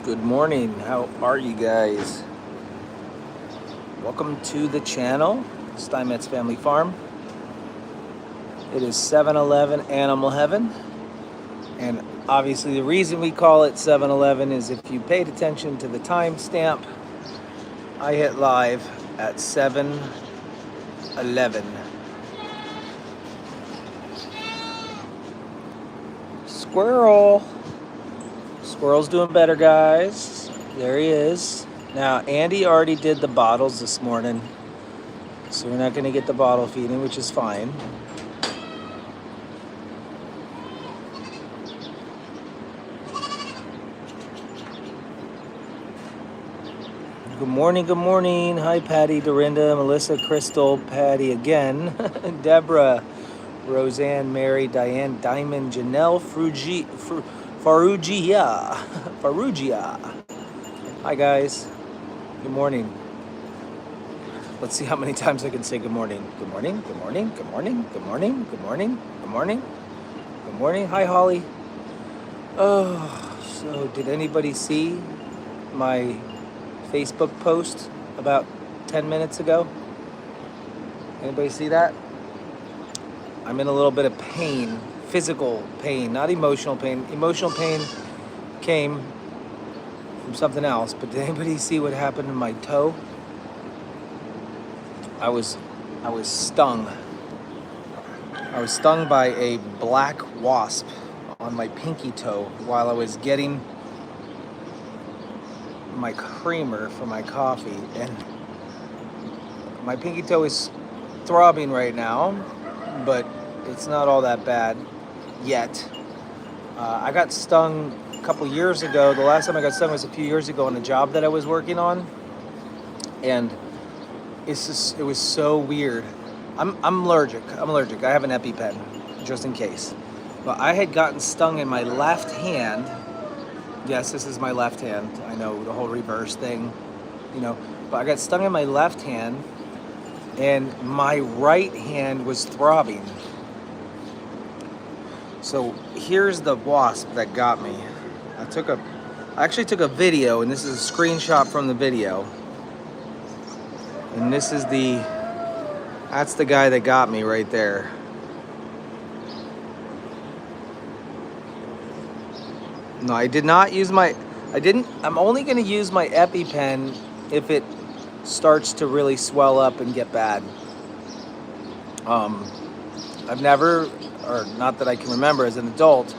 Good morning. How are you guys? Welcome to the channel, Steinmetzfamilyfarm. It is 7-Eleven Animal Heaven. And obviously the reason we call it 7-Eleven is if you paid attention to the timestamp, I hit live at 7-11. Squirrel. Squirrel's doing better, guys. There he is. Now, Andy already did the bottles this morning, so we're not going to get the bottle feeding, which is fine. Good morning, good morning. Hi, Patty, Dorinda, Melissa, Crystal, Patty again, Deborah, Roseanne, Mary, Diane, Diamond, Janelle, Farugia. Hi, guys. Good morning. Let's see how many times I can say good morning. Good morning, good morning, good morning, good morning, good morning, good morning, good morning. Hi, Holly. Oh, so did anybody see my Facebook post about 10 minutes ago? Anybody see that? I'm in a little bit of pain, physical pain, not emotional pain. Emotional pain came from something else, but did anybody see what happened to my toe? I was stung. I was stung by a black wasp on my pinky toe while I was getting my creamer for my coffee, and my pinky toe is throbbing right now, but it's not all that bad yet. I got stung a couple years ago. The last time I got stung was a few years ago on a job that I was working on, and it was so weird. I'm allergic. I have an EpiPen, just in case. But I had gotten stung in my left hand. Yes, this is my left hand. I know, the whole reverse thing, But I got stung in my left hand, and my right hand was throbbing. So here's the wasp that got me. I actually took a video, and this is a screenshot from the video. And that's the guy that got me right there. No, I did not use I'm only going to use my EpiPen if it starts to really swell up and get bad. I've never, or not that I can remember as an adult,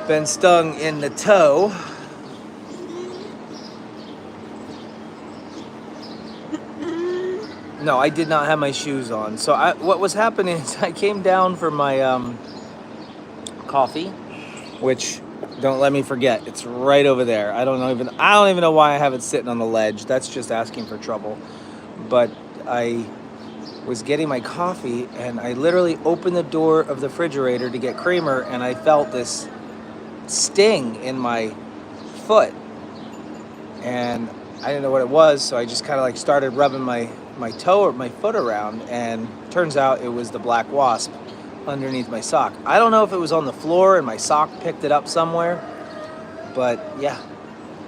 been stung in the toe. No, I did not have my shoes on. So what was happening is I came down for my coffee, which, don't let me forget, it's right over there. I don't even know why I have it sitting on the ledge. That's just asking for trouble. But I was getting my coffee, and I literally opened the door of the refrigerator to get creamer, and I felt this sting in my foot, and I didn't know what it was, so I just kind of like started rubbing my toe or my foot around, and turns out it was the black wasp underneath my sock. I don't know if it was on the floor and my sock picked it up somewhere, but yeah,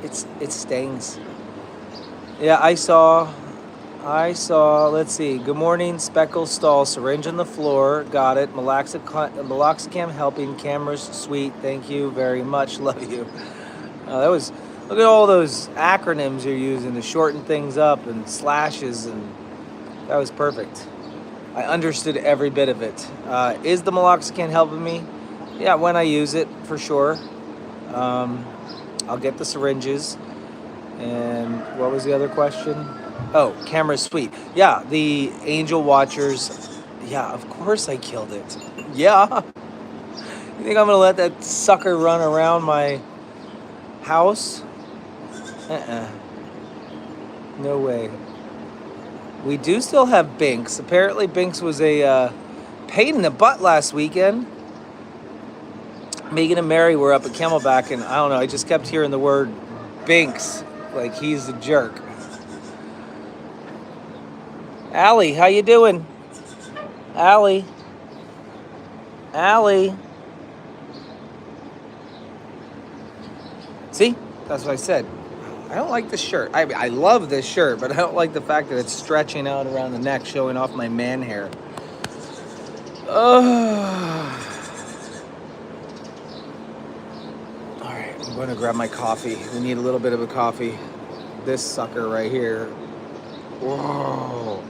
it stings. Yeah, I saw, let's see, good morning, Speckle Stall, syringe on the floor, got it, Meloxicam helping, cameras, sweet, thank you very much, love you. Look at all those acronyms you're using to shorten things up, and slashes, and that was perfect. I understood every bit of it. Is the Meloxicam helping me? Yeah, when I use it, for sure. I'll get the syringes. And what was the other question? Oh, camera sweet. Yeah, the Angel Watchers. Yeah, of course I killed it. Yeah. You think I'm gonna let that sucker run around my house? No way. We do still have Binks. Apparently Binks was a pain in the butt last weekend. Megan and Mary were up at Camelback, and I don't know, I just kept hearing the word Binks, like he's a jerk. Allie, how you doing? Allie. See? That's what I said. I don't like this shirt. I love this shirt, but I don't like the fact that it's stretching out around the neck, showing off my man hair. Alright, I'm going to grab my coffee. We need a little bit of a coffee. This sucker right here. Whoa.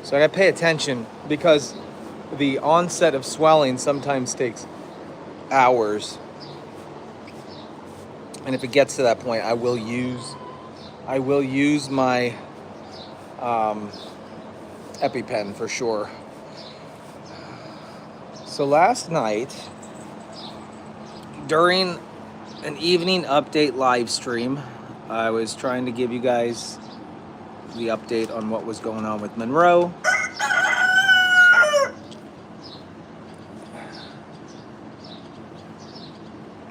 So I gotta pay attention because the onset of swelling sometimes takes hours. And if it gets to that point, I will use my EpiPen for sure. So last night, during an evening update live stream, I was trying to give you guys the update on what was going on with Monroe.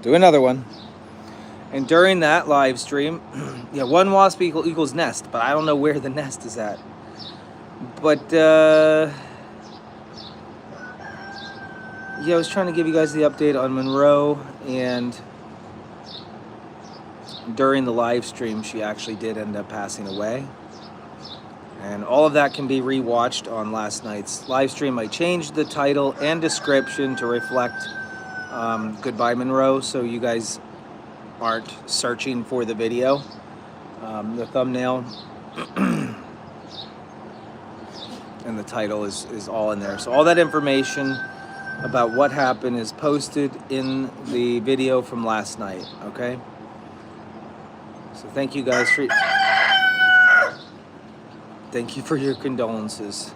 Do another one. And during that live stream, yeah, one wasp equals nest, but I don't know where the nest is at. But yeah, I was trying to give you guys the update on Monroe, and during the live stream, she actually did end up passing away. And all of that can be rewatched on last night's live stream. I changed the title and description to reflect Goodbye Monroe, so you guys aren't searching for the video. The thumbnail and the title is all in there. So all that information about what happened is posted in the video from last night, okay? So thank you guys for... Thank you for your condolences.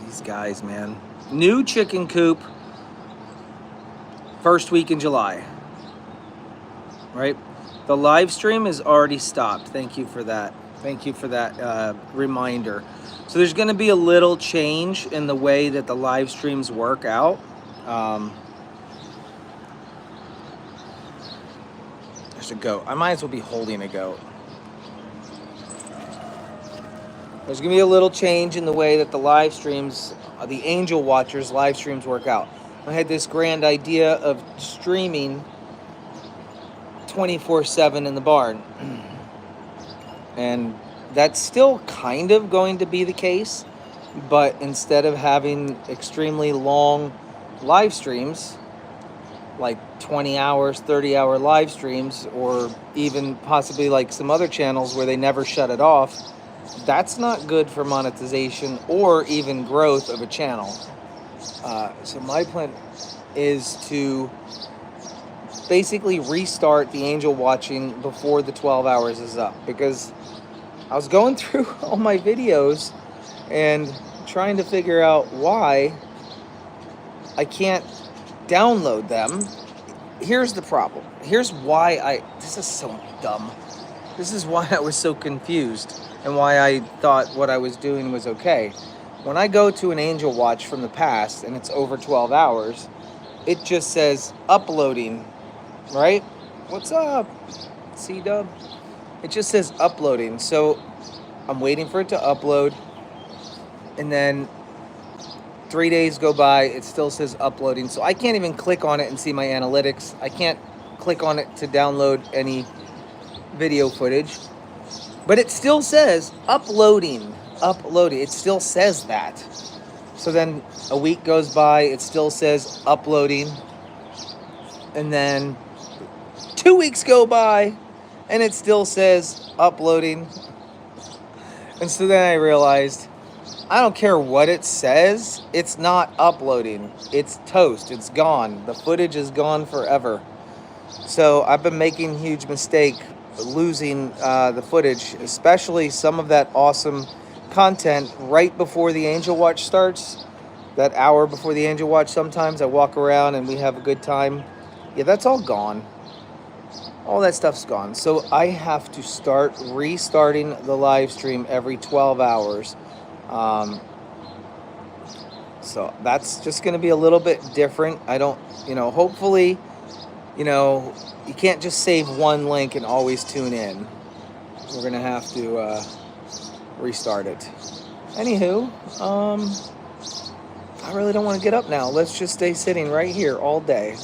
These guys, man. New chicken coop, first week in July. Right? The live stream is already stopped. Thank you for that. Thank you for that reminder. So there's going to be a little change in the way that the live streams work out. There's a goat. I might as well be holding a goat. There's going to be a little change in the way that the live streams, the Angel Watchers live streams work out. I had this grand idea of streaming 24/7 in the barn. And that's still kind of going to be the case, but instead of having extremely long live streams, like 20 hours, 30-hour live streams, or even possibly like some other channels where they never shut it off, that's not good for monetization or even growth of a channel. So my plan is to basically restart the angel watching before the 12 hours is up, because I was going through all my videos and trying to figure out why I can't download them. Here's the problem. Here's why this is so dumb. This is why I was so confused and why I thought what I was doing was okay. When I go to an angel watch from the past and it's over 12 hours, it just says uploading, right? What's up, C-Dub? It just says uploading. So I'm waiting for it to upload, and then 3 days go by, it still says uploading. So I can't even click on it and see my analytics. I can't click on it to download any video footage. But it still says uploading. It still says that. So then a week goes by, it still says uploading. And then 2 weeks go by, and it still says uploading. And so then I realized, I don't care what it says, it's not uploading. It's toast, it's gone. The footage is gone forever. So I've been making a huge mistake losing the footage, especially some of that awesome content right before the Angel Watch starts. That hour before the Angel Watch, sometimes I walk around and we have a good time. Yeah, that's all gone. All that stuff's gone. So I have to start restarting the live stream every 12 hours. So that's just going to be a little bit different. I don't, hopefully, you can't just save one link and always tune in. We're going to have to restart it. Anywho, I really don't want to get up now. Let's just stay sitting right here all day.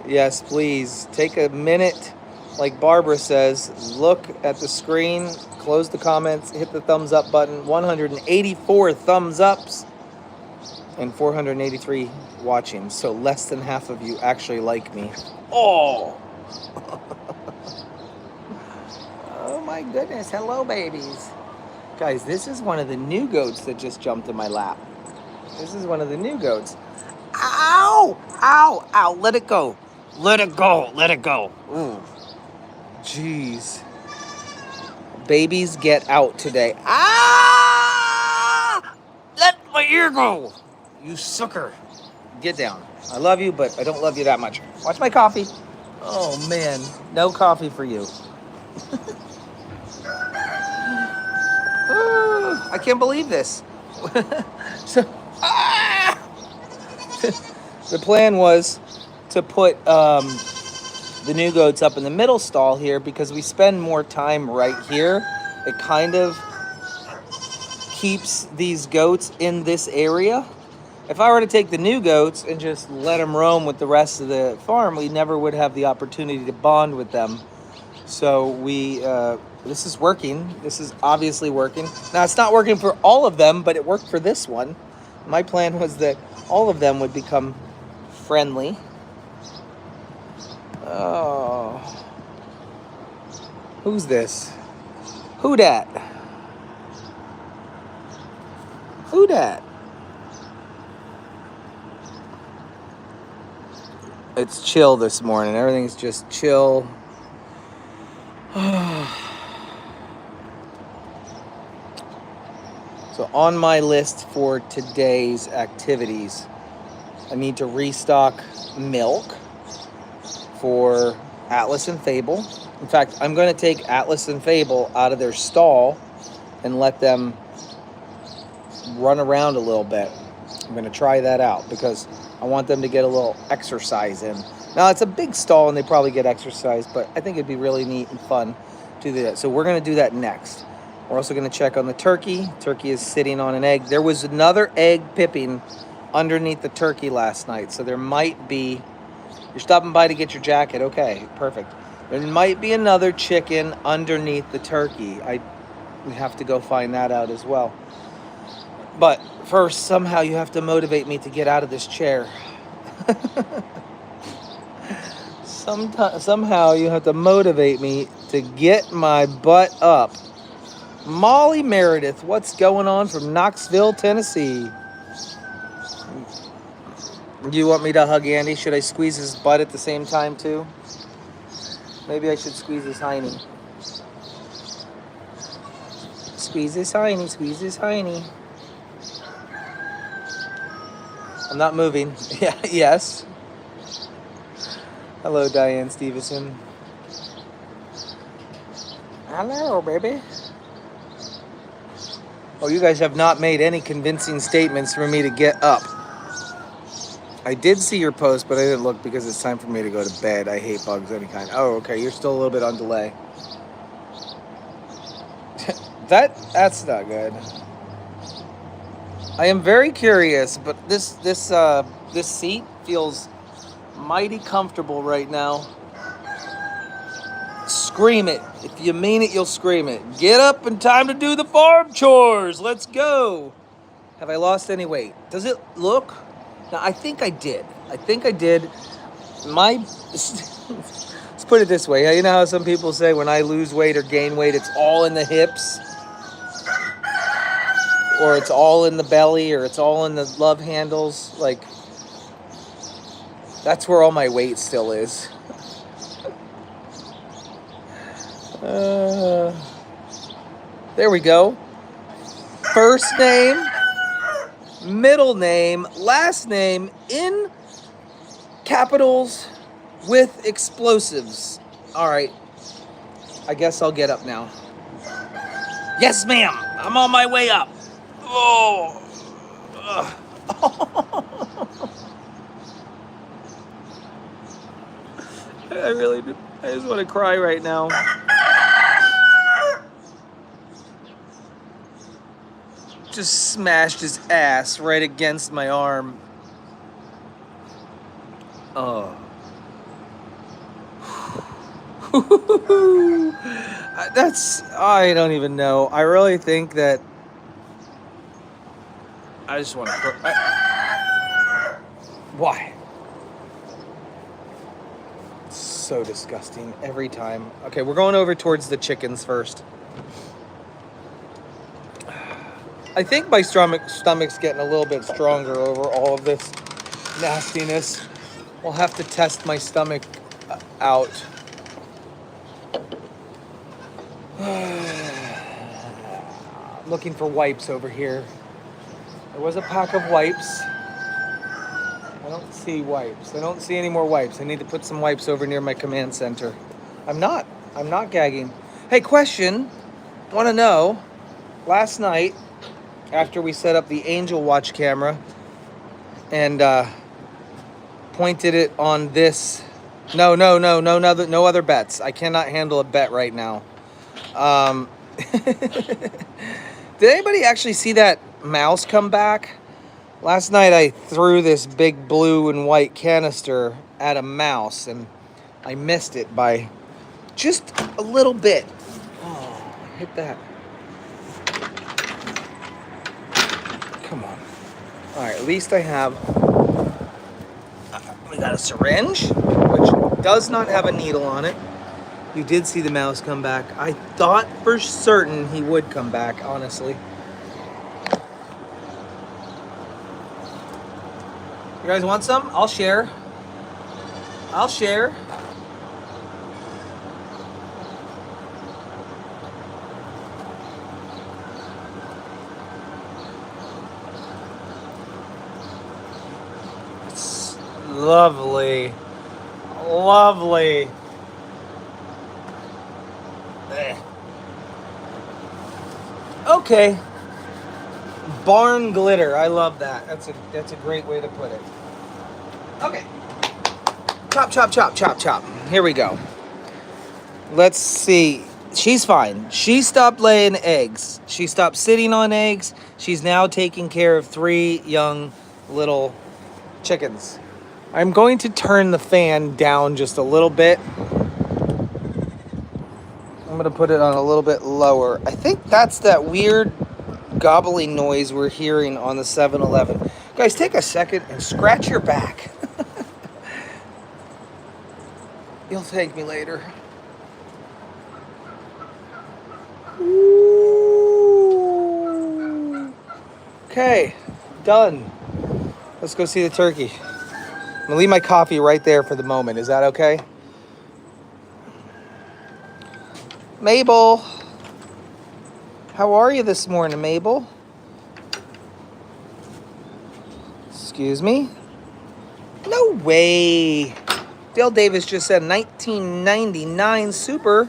Yes, please. Take a minute, like Barbara says, look at the screen, close the comments, hit the thumbs up button. 184 thumbs ups and 483 watching. So less than half of you actually like me. Oh! Oh my goodness. Hello, babies. Guys, this is one of the new goats that just jumped in my lap. This is one of the new goats. Ow! Ow! Ow! Let it go. Let it go. Let it go. Ooh. Jeez. Babies get out today. Ah! Let my ear go. You sucker. Get down. I love you, but I don't love you that much. Watch my coffee. Oh, man. No coffee for you. I can't believe this. So, the plan was to put the new goats up in the middle stall here because we spend more time right here. It kind of keeps these goats in this area. If I were to take the new goats and just let them roam with the rest of the farm, we never would have the opportunity to bond with them. So this is working. This is obviously working. Now, it's not working for all of them, but it worked for this one. My plan was that all of them would become friendly. Oh. Who's this? Who dat? Who dat? It's chill this morning. Everything's just chill. So on my list for today's activities, I need to restock milk for Atlas and Fable. In fact, I'm going to take Atlas and Fable out of their stall and let them run around a little bit. I'm going to try that out because I want them to get a little exercise in. Now, it's a big stall and they probably get exercise, but I think it'd be really neat and fun to do that. So we're going to do that next. We're also going to check on the turkey. Turkey is sitting on an egg. There was another egg pipping underneath the turkey last night. So there might be... You're stopping by to get your jacket. Okay, perfect. There might be another chicken underneath the turkey. We have to go find that out as well. But first, somehow you have to motivate me to get out of this chair. Somehow you have to motivate me to get my butt up. Molly Meredith, what's going on from Knoxville, Tennessee? Do you want me to hug Andy? Should I squeeze his butt at the same time too? Maybe I should squeeze his hiney. Squeeze his hiney, squeeze his hiney. I'm not moving. Yeah, yes. Hello, Diane Stevenson. Hello, baby. Oh, you guys have not made any convincing statements for me to get up. I did see your post, but I didn't look because it's time for me to go to bed. I hate bugs of any kind. Oh, okay. You're still a little bit on delay. That's not good. I am very curious, but this seat feels mighty comfortable right now. Scream it. If you mean it, you'll scream it. Get up and time to do the farm chores. Let's go. Have I lost any weight? Does it look? Now, I think I did. Let's put it this way. You know how some people say when I lose weight or gain weight, it's all in the hips? Or it's all in the belly, or it's all in the love handles? Like, that's where all my weight still is. There we go. First name, middle name, last name in capitals with explosives. All right. I guess I'll get up now. Yes, ma'am. I'm on my way up. Oh. I really do. I just want to cry right now. just smashed his ass right against my arm. Oh. I don't even know. I really think that I just want to why? It's so disgusting every time. Okay, we're going over towards the chickens first. I think my stomach's getting a little bit stronger over all of this nastiness. We'll have to test my stomach out. I'm looking for wipes over here. There was a pack of wipes. I don't see wipes. I don't see any more wipes. I need to put some wipes over near my command center. I'm not gagging. Hey, question. Want to know, last night, after we set up the Angel Watch camera and pointed it on this. No other bets. I cannot handle a bet right now. Did anybody actually see that mouse come back? Last night I threw this big blue and white canister at a mouse and I missed it by just a little bit. Oh, I hit that. Come on. All right, at least I have, we got a syringe, which does not have a needle on it. You did see the mouse come back. I thought for certain he would come back, honestly. You guys want some? I'll share. I'll share. It's lovely. Lovely. Okay. Barn glitter. I love that. That's a great way to put it. Okay. Chop, chop, chop, chop, chop. Here we go. Let's see. She's fine. She stopped laying eggs. She stopped sitting on eggs. She's now taking care of 3 young little chickens. I'm going to turn the fan down just a little bit. I'm going to put it on a little bit lower. I think that's that weird gobbling noise we're hearing on the 7-Eleven. Guys, take a second and scratch your back. You'll thank me later. Ooh. Okay, done. Let's go see the turkey. I'm gonna leave my coffee right there for the moment. Is that okay? Mabel, how are you this morning, Mabel? Excuse me? No way. Dale Davis just said 1999 Super.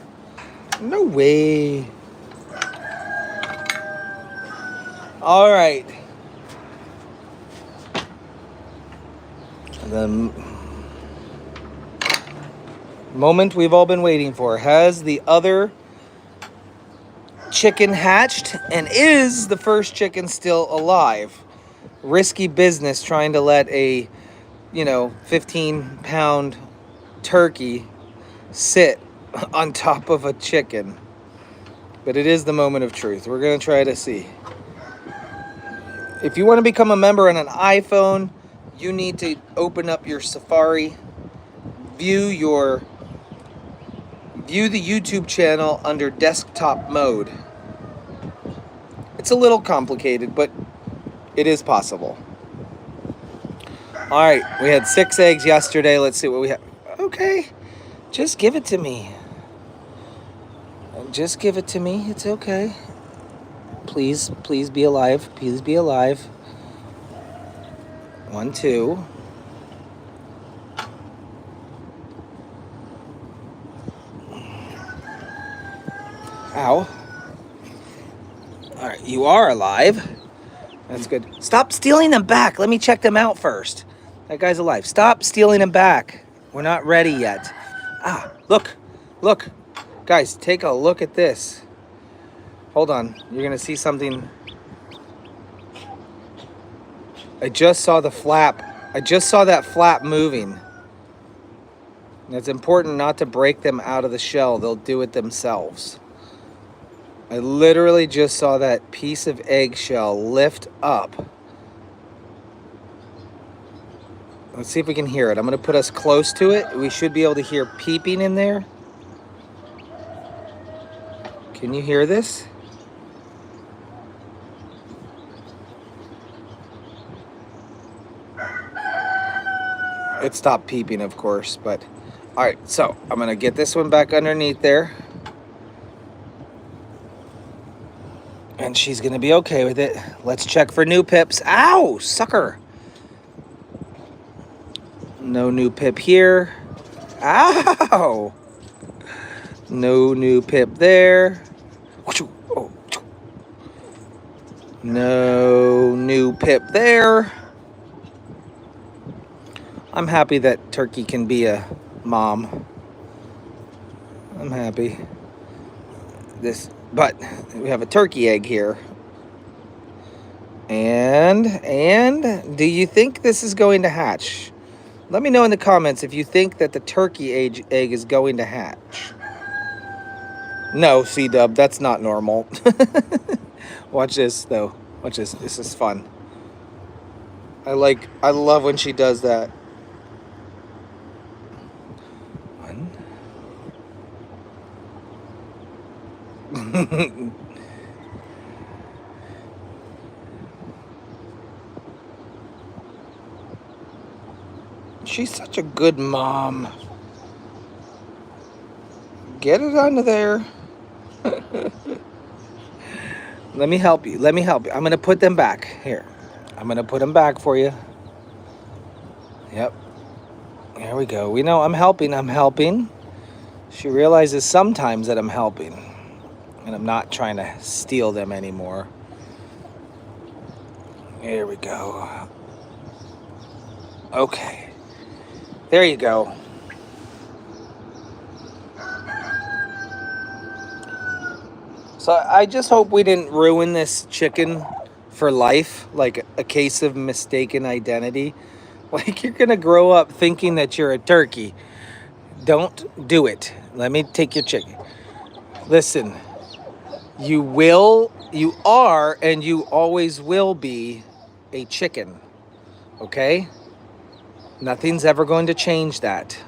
No way. All right. The moment we've all been waiting for. Has the other chicken hatched? And is the first chicken still alive? Risky business trying to let a, 15-pound turkey sit on top of a chicken. But it is the moment of truth. We're going to try to see. If you want to become a member on an iPhone, you need to open up your Safari, view the YouTube channel under desktop mode. It's a little complicated, but it is possible. All right, we had 6 eggs yesterday. Let's see what we have. Okay, just give it to me. Just give it to me. It's okay. Please be alive. Please be alive. 1, 2. Ow. All right, you are alive. That's good. Stop stealing them back. Let me check them out first. That guy's alive. Stop stealing them back. We're not ready yet. Look. Guys, take a look at this. Hold on. You're going to see something I just saw the flap. I just saw that flap moving. And it's important not to break them out of the shell. They'll do it themselves. I literally just saw that piece of eggshell lift up. Let's see if we can hear it. I'm going to put us close to it. We should be able to hear peeping in there. Can you hear this? It stopped peeping, of course, but all right, so I'm going to get this one back underneath there. And she's going to be okay with it. Let's check for new pips. Ow, sucker. No new pip here. Ow. No new pip there. No new pip there. I'm happy that Turkey can be a mom. I'm happy. But we have a turkey egg here. And do you think this is going to hatch? Let me know in the comments if you think that the turkey egg is going to hatch. No, C-Dub, that's not normal. Watch this, though. Watch this. This is fun. I love when she does that. One. She's such a good mom. Get it under there. Let me help you. Let me help you. I'm going to put them back. Here. I'm going to put them back for you. Yep. There we go. We know I'm helping. I'm helping. She realizes sometimes that I'm helping. And I'm not trying to steal them anymore. There we go. Okay. There you go. So I just hope we didn't ruin this chicken for life, like a case of mistaken identity. Like, you're going to grow up thinking that you're a turkey. Don't do it. Let me take your chicken. Listen, you are, and you always will be a chicken. Okay? Nothing's ever going to change that.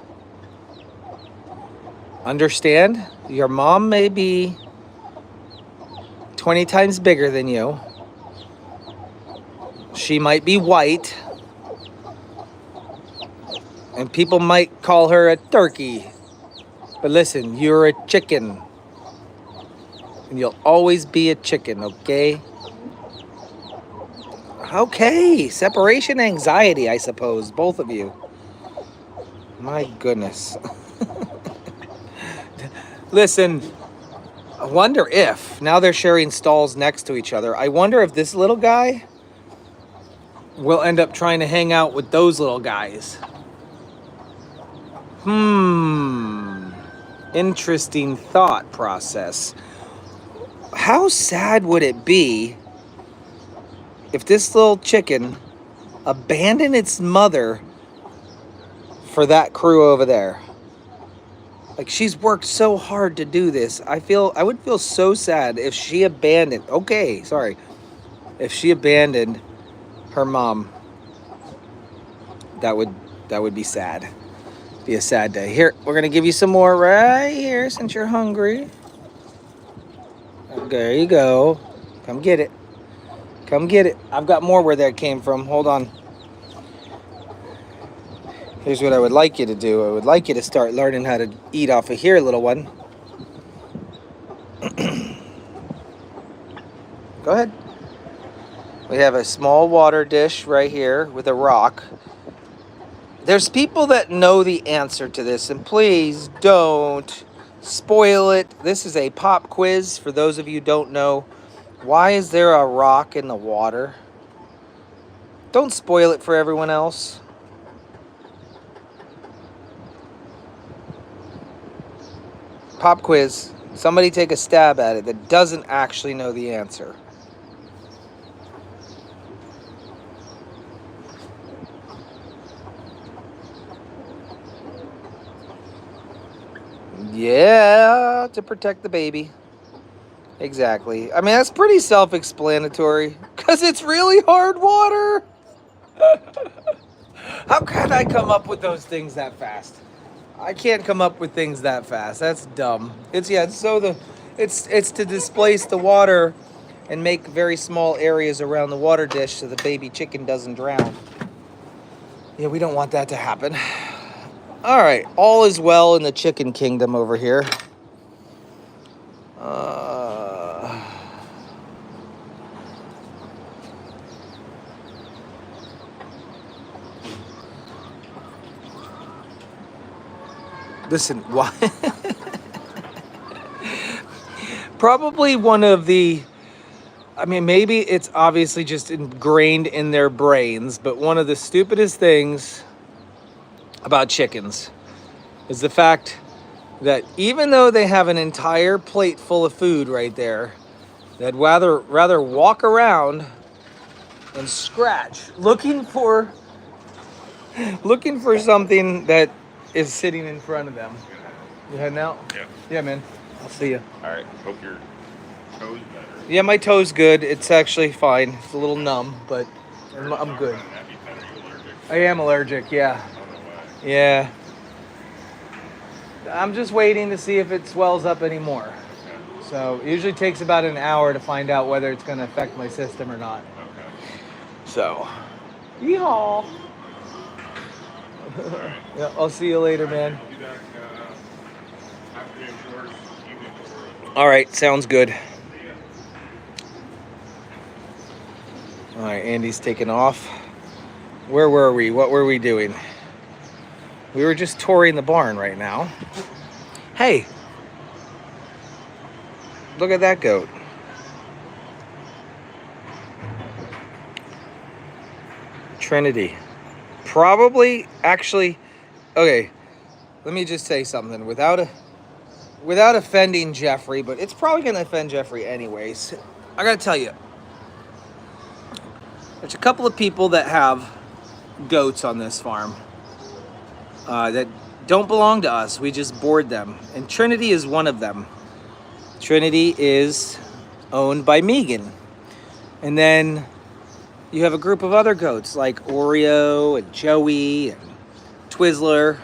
Understand? Your mom may be 20 times bigger than you. She might be white. And people might call her a turkey. But listen, you're a chicken. And you'll always be a chicken, okay? Okay, separation anxiety, I suppose, both of you. My goodness. Listen, I wonder if, now they're sharing stalls next to each other, I wonder if this little guy will end up trying to hang out with those little guys. Interesting thought process. How sad would it be if this little chicken abandoned its mother for that crew over there? Like, she's worked so hard to do this. I would feel so sad if she abandoned, if she abandoned her mom. That would be sad. Be a sad day. Here, we're gonna give you some more right here since you're hungry. There you go. Come get it. Come get it. I've got more where that came from. Hold on. Here's what I would like you to do. I would like you to start learning how to eat off of here, little one. Go ahead. We have a small water dish right here with a rock. There's people that know the answer to this, and please don't spoil it. This is a pop quiz for those of you who don't know. Why is there a rock in the water? Don't spoil it for everyone else. Pop quiz. Somebody take a stab at it that doesn't actually know the answer. Yeah, to protect the baby. Exactly. I mean, that's pretty self-explanatory because it's really hard water. How can I come up with those things that fast? I can't come up with things that fast. That's dumb. It's to displace the water and make very small areas around the water dish so the baby chicken doesn't drown. Yeah, we don't want that to happen. All right, all is well in the chicken kingdom over here. Listen, why? Probably one of the, I mean, maybe it's obviously just ingrained in their brains, but one of the stupidest things about chickens is the fact that even though they have an entire plate full of food right there, they'd rather walk around and scratch looking for something that is sitting in front of them. You heading out? Yeah. Yeah, man. I'll see you. All right. Hope your toe's better. Yeah, my toe's good. It's actually fine. It's a little numb, but I'm good. I am allergic, yeah. Yeah. I'm just waiting to see if it swells up anymore. Okay. So it usually takes about an hour to find out whether it's going to affect my system or not. Okay. So, yeehaw. Right. Yeah, I'll see you later, man. I'll be back afternoon chores, evening chores. All right, sounds good. All right, Andy's taking off. Where were we? What were we doing? We were just touring the barn right now. Hey, look at that goat. Trinity. Probably, actually, okay, let me just say something without offending Jeffrey, but it's probably going to offend Jeffrey anyways. I got to tell you, there's a couple of people that have goats on this farm that don't belong to us. We just board them. And Trinity is one of them. Trinity is owned by Megan. And then you have a group of other goats like Oreo and Joey and Twizzler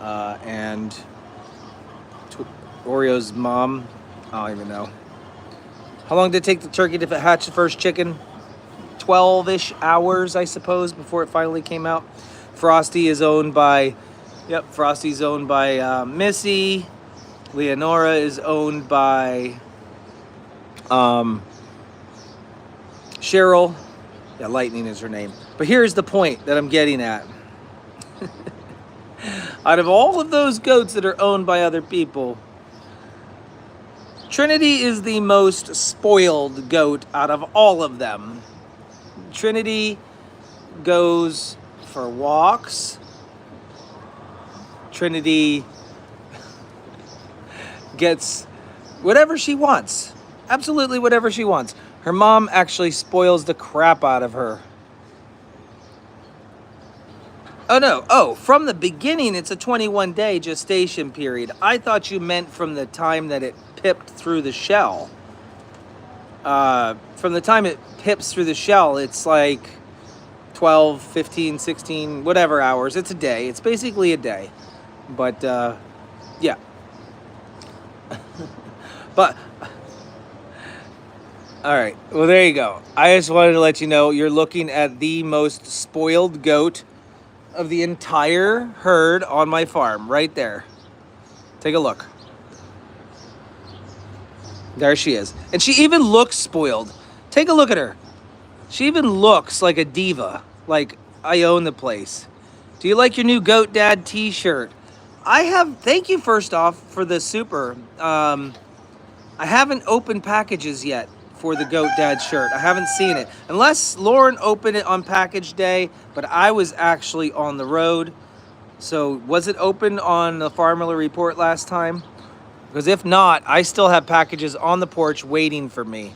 and Oreo's mom. I don't even know. How long did it take the turkey to hatch the first chicken? 12-ish hours, I suppose, before it finally came out. Frosty is owned by, Frosty's owned by Missy. Leonora is owned by Cheryl. Yeah, Lightning is her name. But here's the point that I'm getting at. Out of all of those goats that are owned by other people, Trinity is the most spoiled goat out of all of them. Trinity goes for walks. Trinity gets whatever she wants. Absolutely whatever she wants. Her mom actually spoils the crap out of her. Oh, no. Oh, from the beginning, it's a 21-day gestation period. I thought you meant from the time that it pipped through the shell. From the time it pips through the shell, it's like 12, 15, 16, whatever hours. It's a day. It's basically a day. But, yeah. But, all right. Well, there you go. I just wanted to let you know you're looking at the most spoiled goat of the entire herd on my farm, right there. Take a look. There she is. And she even looks spoiled. Take a look at her. She even looks like a diva. Like, I own the place. Do you like your new Goat Dad t-shirt? Thank you first off for the super. I haven't opened packages yet for the Goat Dad shirt. I haven't seen it. Unless Lauren opened it on package day, but I was actually on the road. So was it open on the Farmer Report last time? Because if not, I still have packages on the porch waiting for me.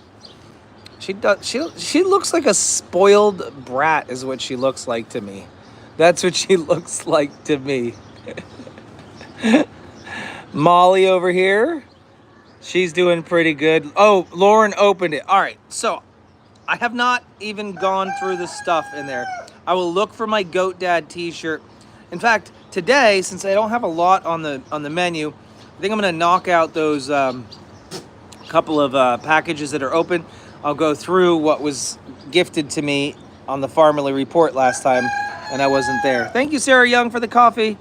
She looks like a spoiled brat is what she looks like to me. That's what she looks like to me. Molly over here, she's doing pretty good. Oh, Lauren opened it. All right, so I have not even gone through the stuff in there. I will look for my Goat Dad t-shirt. In fact, today, since I don't have a lot on the menu, I think I'm gonna knock out those couple of packages that are open. I'll go through what was gifted to me on the Farmerly Report last time, and I wasn't there. Thank you, Sarah Young, for the coffee.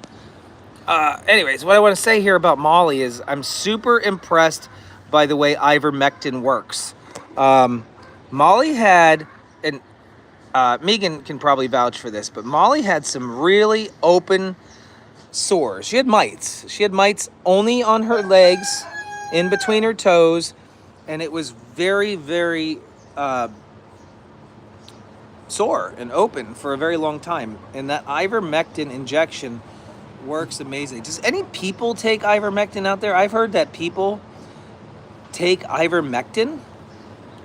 Anyways, what I want to say here about Molly is I'm super impressed by the way ivermectin works. Molly had, and Megan can probably vouch for this, but Molly had some really open sores. She had mites. She had mites only on her legs, in between her toes, and it was very, very sore and open for a very long time. And that ivermectin injection works amazing. Does any people take ivermectin out there? I've heard that people take ivermectin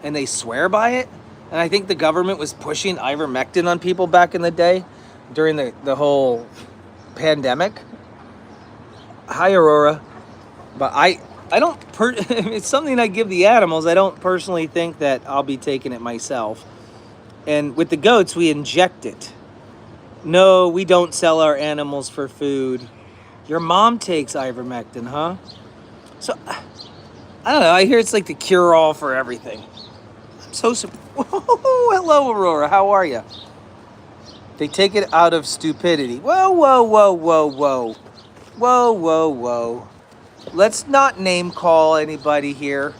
and they swear by it. And I think the government was pushing ivermectin on people back in the day during the whole pandemic. Hi, Aurora. But I don't, it's something I give the animals. I don't personally think that I'll be taking it myself. And with the goats, we inject it. No, we don't sell our animals for food. Your mom takes ivermectin, huh? So, I don't know. I hear it's like the cure-all for everything. I'm so surprised. Hello, Aurora. How are you? They take it out of stupidity. Whoa, whoa, whoa, whoa, whoa. Whoa, whoa, whoa. Let's not name call anybody here.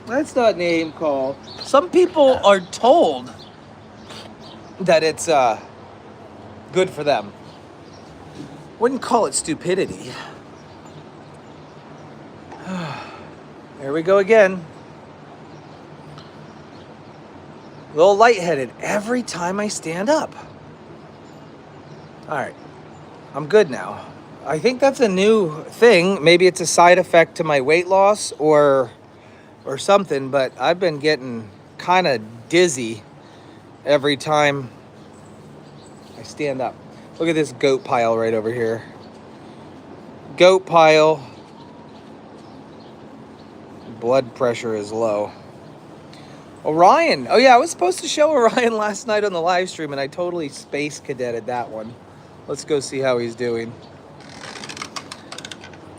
Let's not name call. Some people are told that it's good for them. Wouldn't call it stupidity. There we go again. A little lightheaded every time I stand up. All right, I'm good now. I think that's a new thing. Maybe it's a side effect to my weight loss or something, but I've been getting kind of dizzy every time I stand up. Look at this goat pile right over here. Goat pile. Blood pressure is low. Orion. Oh yeah, I was supposed to show Orion last night on the live stream and I totally space cadetted that one. Let's go see how he's doing.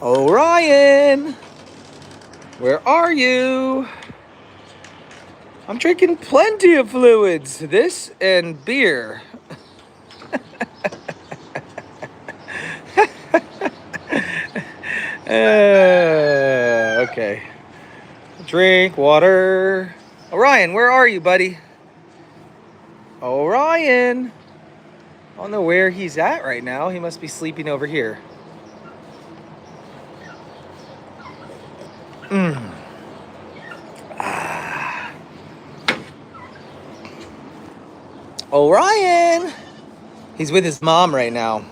Orion! Where are you? I'm drinking plenty of fluids. This and beer. Okay. Drink water. Orion, where are you, buddy? Orion. I don't know where he's at right now. He must be sleeping over here. Orion! He's with his mom right now.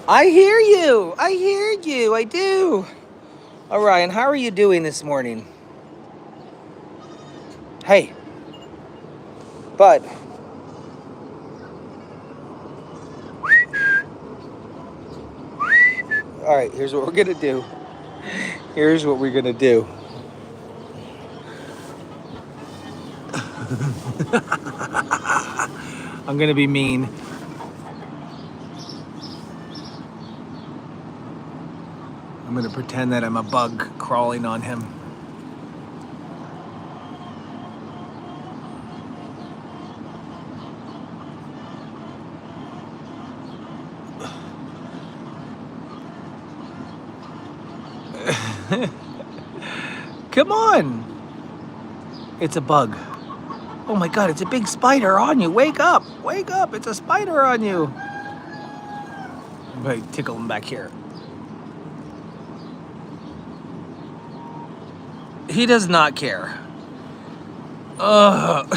I hear you. I hear you. I do. Orion, how are you doing this morning? Hey. Bud. All right, here's what we're going to do. Here's what we're going to do. I'm going to be mean. I'm going to pretend that I'm a bug crawling on him. Come on. It's a bug. Oh my God, it's a big spider on you. Wake up. Wake up. It's a spider on you. I'm going to tickle him back here. He does not care. Ugh.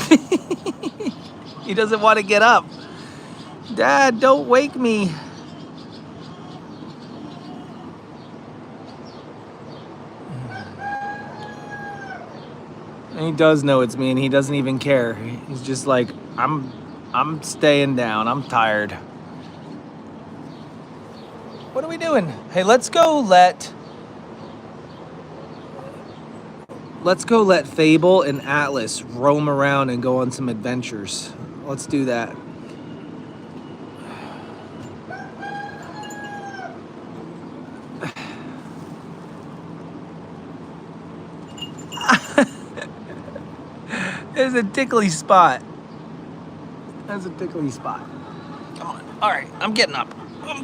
He doesn't want to get up. Dad, don't wake me. He does know it's me, and he doesn't even care. He's just like, I'm staying down. I'm tired. What are we doing? Hey, let's go let Fable and Atlas roam around and go on some adventures. Let's do that. There's a tickly spot. That's a tickly spot. Come on. All right, I'm getting up. I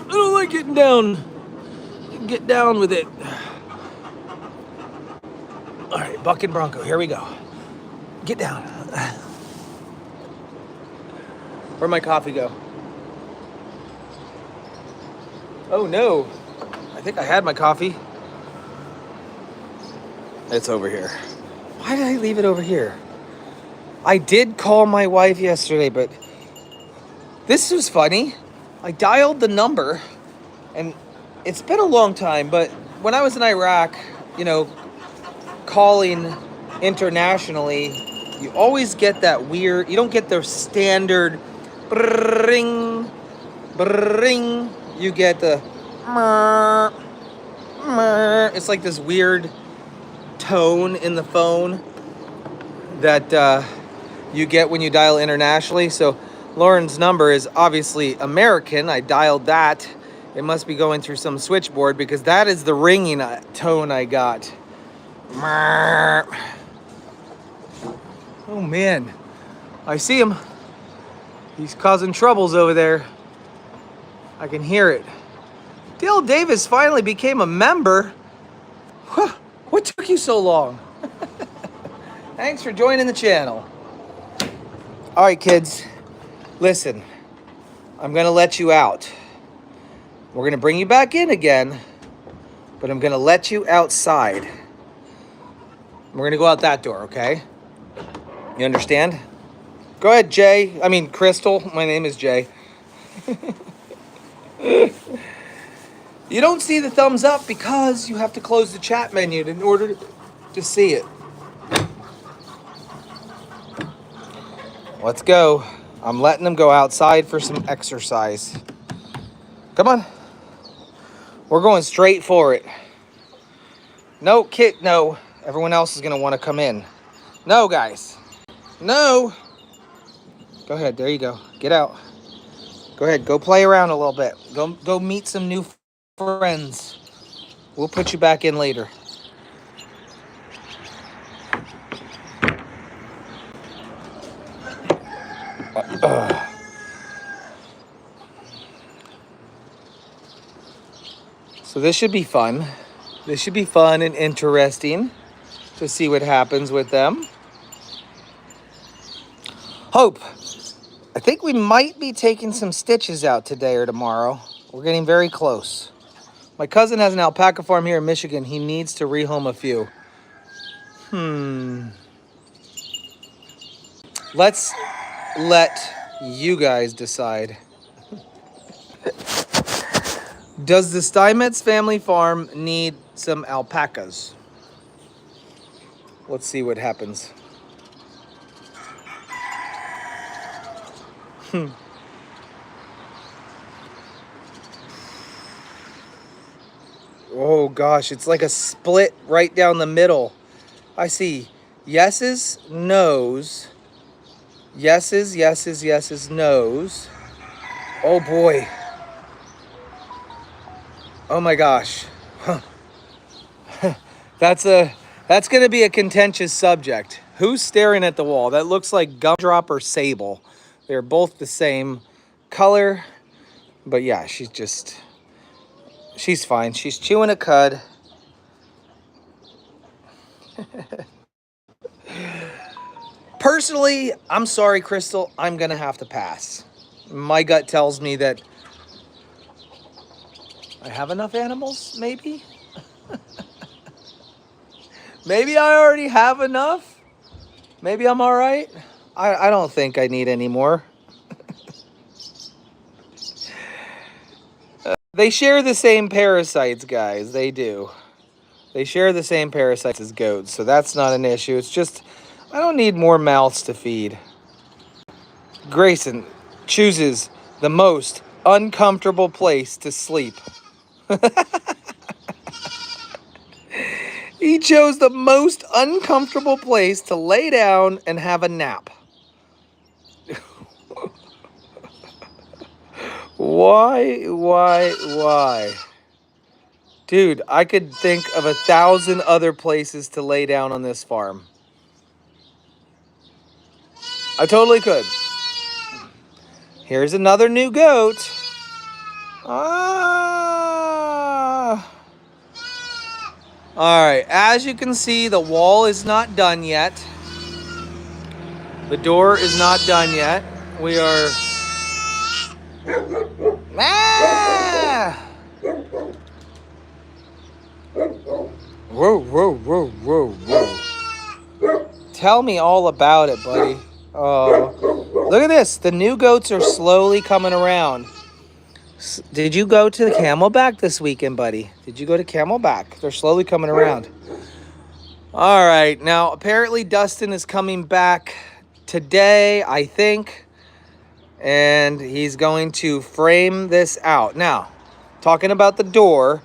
don't like getting down. Get down with it. All right, Buck and Bronco, here we go. Get down. Where'd my coffee go? Oh no. I think I had my coffee. It's over here. Why did I leave it over here? I did call my wife yesterday, but this was funny. I dialed the number, and it's been a long time, but when I was in Iraq, you know, calling internationally, you always get that weird, you don't get the standard brrring, brrring. You get the murr, murr. It's like this weird tone in the phone that you get when you dial internationally. So Lauren's number is obviously American. I dialed that. It must be going through some switchboard because that is the ringing tone I got. Oh man, I see him. He's causing troubles over there. I can hear it. Dale Davis finally became a member. What took you so long? Thanks for joining the channel. All right, kids, listen, I'm gonna let you out. We're gonna bring you back in again, but I'm gonna let you outside. We're gonna go out that door, okay? You understand? Go ahead, Jay. I mean, Crystal. My name is Jay. You don't see the thumbs up because you have to close the chat menu in order to see it. Let's go. I'm letting them go outside for some exercise. Come on. We're going straight for it. No, kid, no. Everyone else is going to want to come in. No, guys. No. Go ahead. There you go. Get out. Go ahead. Go play around a little bit. Go meet some new friends. We'll put you back in later. So this should be fun. This should be fun and interesting to see what happens with them. Hope, I think we might be taking some stitches out today or tomorrow. We're getting very close. My cousin has an alpaca farm here in Michigan. He needs to rehome a few. Let's let you guys decide. Does the Steinmetz family farm need some alpacas? Let's see what happens. Oh gosh, it's like a split right down the middle. I see yeses, no's. Yeses, yeses, yeses, no's. Oh boy. Oh my gosh. Huh. That's gonna be a contentious subject. Who's staring at the wall? That looks like Gumdrop or Sable. They're both the same color, but yeah, she's fine. She's chewing a cud. Personally, I'm sorry, Crystal. I'm gonna have to pass. My gut tells me that I have enough animals, maybe? Maybe I already have enough? Maybe I'm all right? I don't think I need any more. They share the same parasites, guys. They do. They share the same parasites as goats, so that's not an issue. It's just, I don't need more mouths to feed. Grayson chooses the most uncomfortable place to sleep. He chose the most uncomfortable place to lay down and have a nap. Why? Dude, I could think of 1,000 other places to lay down on this farm. I totally could. Here's another new goat. Ah. All right, as you can see, the wall is not done yet. The door is not done yet. We are... Ah! Whoa. Tell me all about it, buddy. Oh, look at this. The new goats are slowly coming around. Did you go to the Camelback this weekend, buddy? Did you go to Camelback? They're slowly coming around. All right. Now, apparently Dustin is coming back today, I think. And he's going to frame this out. Now, talking about the door,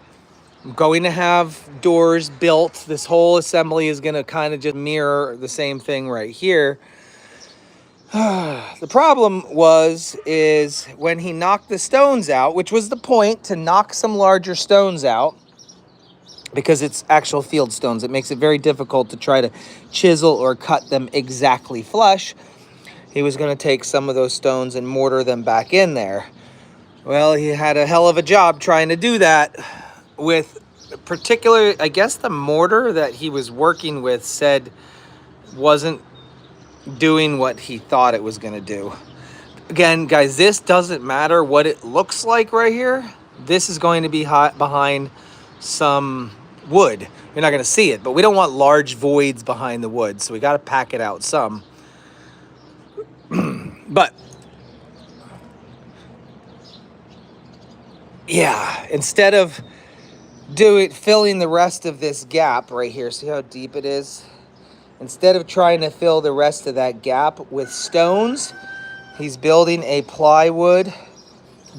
I'm going to have doors built. This whole assembly is going to kind of just mirror the same thing right here. The problem is when he knocked the stones out, which was the point, to knock some larger stones out, because it's actual field stones. It makes it very difficult to try to chisel or cut them exactly flush. He was going to take some of those stones and mortar them back in there. Well, he had a hell of a job trying to do that with particular, I guess the mortar that he was working with said wasn't doing what he thought it was going to do. Again, guys, this doesn't matter what it looks like right here. This is going to be behind some wood. You're not going to see it, but we don't want large voids behind the wood, so we got to pack it out some. But yeah, instead of filling the rest of this gap right here, see how deep it is? Instead of trying to fill the rest of that gap with stones, he's building a plywood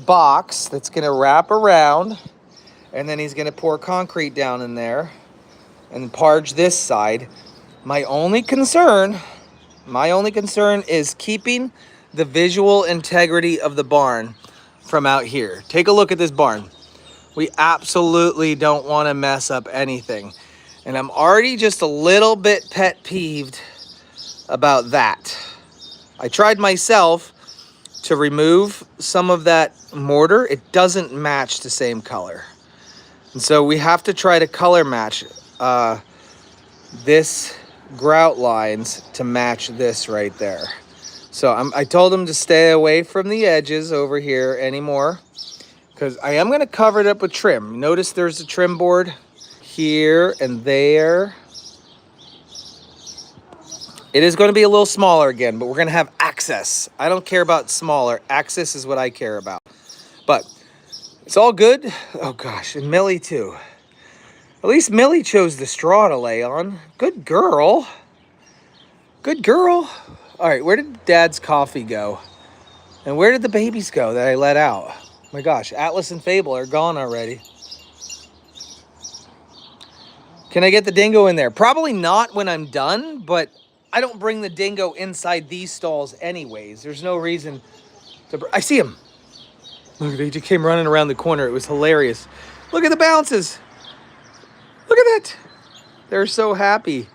box that's going to wrap around, and then he's going to pour concrete down in there and parge this side. My only concern is keeping the visual integrity of the barn from out here. Take a look at this barn. We absolutely don't want to mess up anything. And I'm already just a little bit pet peeved about that. I tried myself to remove some of that mortar. It doesn't match the same color. And so we have to try to color match this grout lines to match this right there. So I told him to stay away from the edges over here anymore, because I am going to cover it up with trim. Notice there's a trim board here and there. It is going to be a little smaller again, but we're going to have access. I don't care about smaller. Access is what I care about. But it's all good. Oh gosh, and Millie too. At least Millie chose the straw to lay on. Good girl. Good girl. All right, where did Dad's coffee go? And where did the babies go that I let out? Oh my gosh, Atlas and Fable are gone already. Can I get the dingo in there? Probably not when I'm done, but I don't bring the dingo inside these stalls anyways. There's no reason to... I see him. Look, they just came running around the corner. It was hilarious. Look at the bounces. Look at that. They're so happy.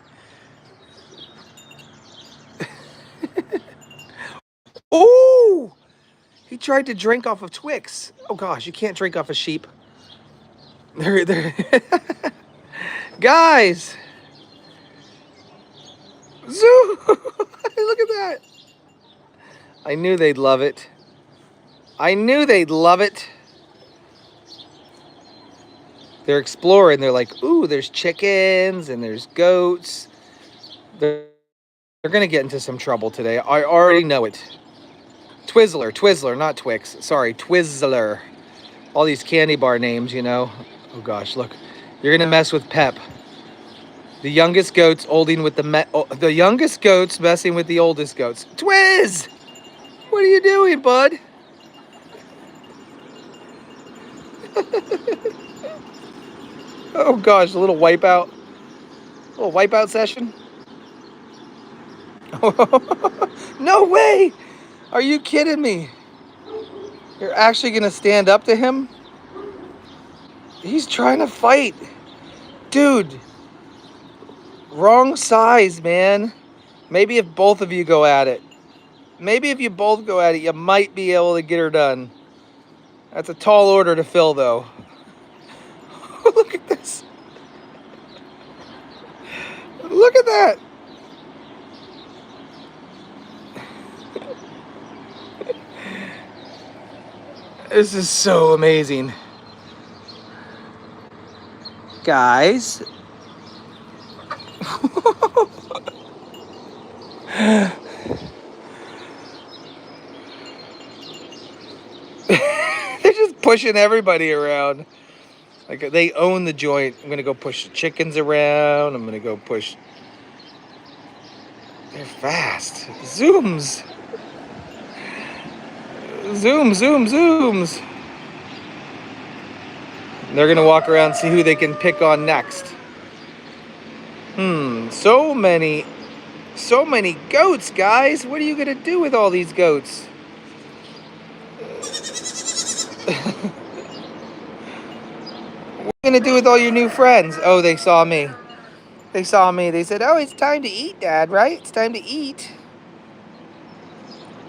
Oh! He tried to drink off of Twix. Oh gosh, you can't drink off a sheep. They're guys! Zoo! Look at that! I knew they'd love it. I knew they'd love it. They're exploring. They're like, ooh, there's chickens and there's goats. They're going to get into some trouble today. I already know it. Twizzler, not Twix. Sorry, Twizzler. All these candy bar names, you know. Oh gosh, look. You're going to mess with Pep. The youngest goats the youngest goats messing with the oldest goats. Twiz! What are you doing, bud? Oh gosh, a little wipeout. A little wipeout session. No way! Are you kidding me? You're actually gonna stand up to him? He's trying to fight. Dude. Wrong size, man. Maybe if both of you go at it. Maybe if you both go at it, you might be able to get her done. That's a tall order to fill, though. Look at this. Look at that. This is so amazing. Guys. They're just pushing everybody around. Like they own the joint. I'm gonna go push the chickens around. I'm gonna go push. They're fast. Zooms. Zoom, zoom, zooms. They're gonna walk around and see who they can pick on next. So many goats, guys. What are you gonna do with all these goats? What are you gonna do with all your new friends? Oh, they saw me. They saw me. They said, "Oh, it's time to eat, Dad, right? It's time to eat."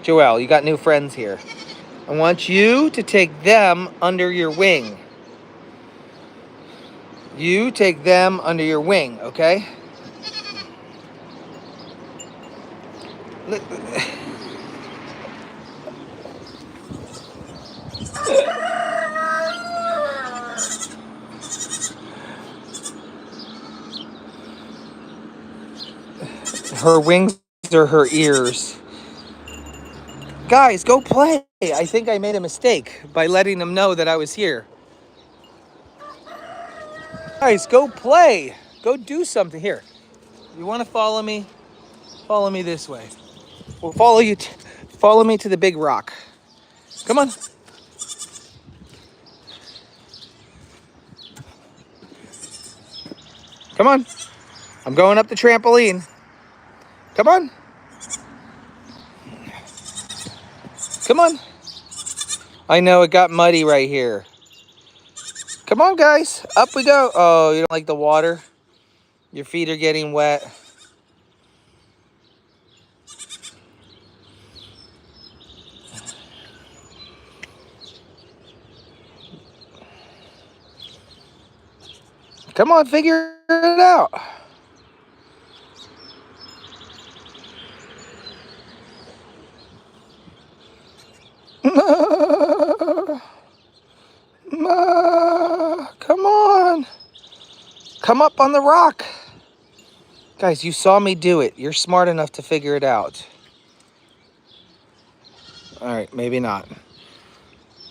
Joelle, you got new friends here. I want you to take them under your wing. You take them under your wing, okay? Her wings are her ears. Guys, go play. I think I made a mistake by letting them know that I was here. Guys, go play. Go do something. Here. You want to follow me? Follow me this way. We'll follow you. Follow me to the big rock. Come on. Come on. I'm going up the trampoline. Come on. Come on. I know it got muddy right here. Come on, guys. Up we go. Oh, you don't like the water? Your feet are getting wet. Come on, figure it out. Come on. Come up on the rock. Guys, you saw me do it. You're smart enough to figure it out. All right, maybe not.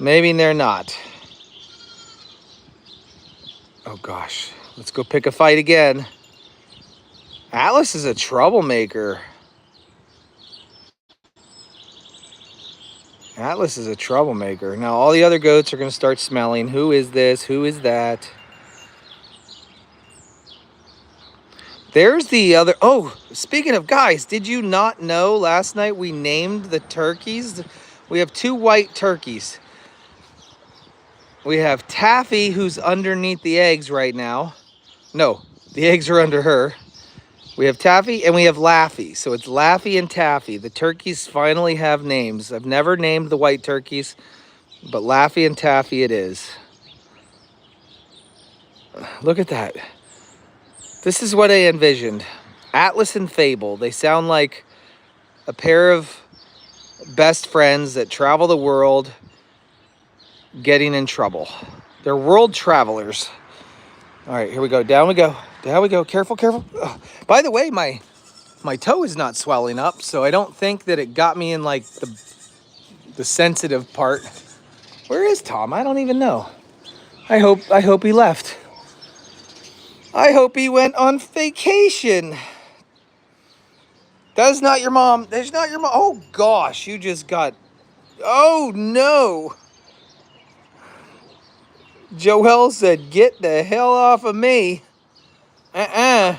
Maybe they're not. Oh gosh, let's go pick a fight again. Atlas is a troublemaker. Atlas is a troublemaker. Now all the other goats are gonna start smelling. Who is this? Who is that? There's the other. Oh, speaking of guys, did you not know last night we named the turkeys? We have 2 white turkeys. We have Taffy, who's underneath the eggs right now. No, the eggs are under her. We have Taffy and we have Laffy. So it's Laffy and Taffy. The turkeys finally have names. I've never named the white turkeys, but Laffy and Taffy it is. Look at that. This is what I envisioned. Atlas and Fable. They sound like a pair of best friends that travel the world getting in trouble. They're world travelers. All right, here we go. Down we go. Down we go. Careful, careful. Ugh. By the way, my toe is not swelling up, so I don't think that it got me in like the sensitive part. Where is Tom? I don't even know. I hope he left. I hope he went on vacation. That's not your mom. That's not your mom. Oh, gosh. You just got... Oh, no. Joel said, get the hell off of me. Uh-uh.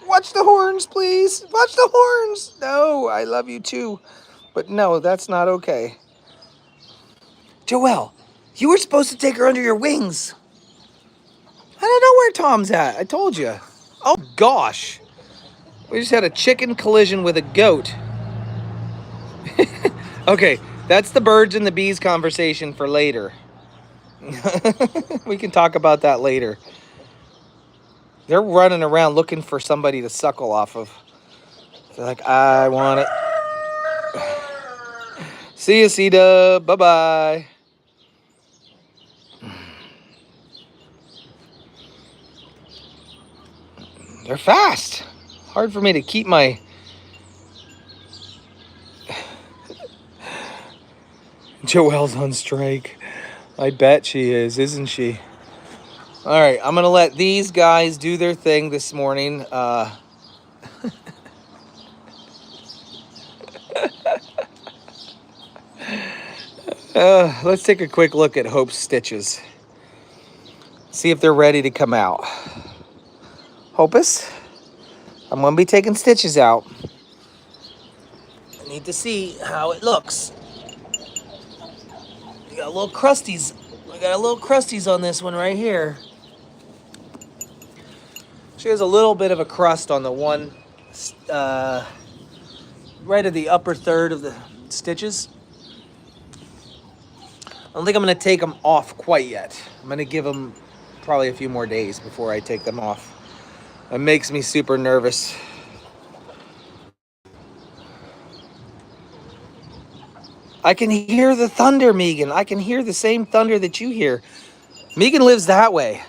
Watch the horns, please. Watch the horns. No, I love you too. But no, that's not okay. Joel, you were supposed to take her under your wings. I don't know where Tom's at. I told you. Oh, gosh. We just had a chicken collision with a goat. Okay, that's the birds and the bees conversation for later. We can talk about that later. They're running around looking for somebody to suckle off of. They're like, I want it. See you, C-Dub. Bye-bye. They're fast. Hard for me to keep my... Joelle's on strike. I bet she is, isn't she? All right, I'm going to let these guys do their thing this morning. Let's take a quick look at Hope's stitches. See if they're ready to come out. Hopus, I'm going to be taking stitches out. I need to see how it looks. We got a little crusties. We got a little crusties on this one right here. She has a little bit of a crust on the one, right at the upper third of the stitches. I don't think I'm going to take them off quite yet. I'm going to give them probably a few more days before I take them off. It makes me super nervous. I can hear the thunder, Megan. I can hear the same thunder that you hear. Megan lives that way.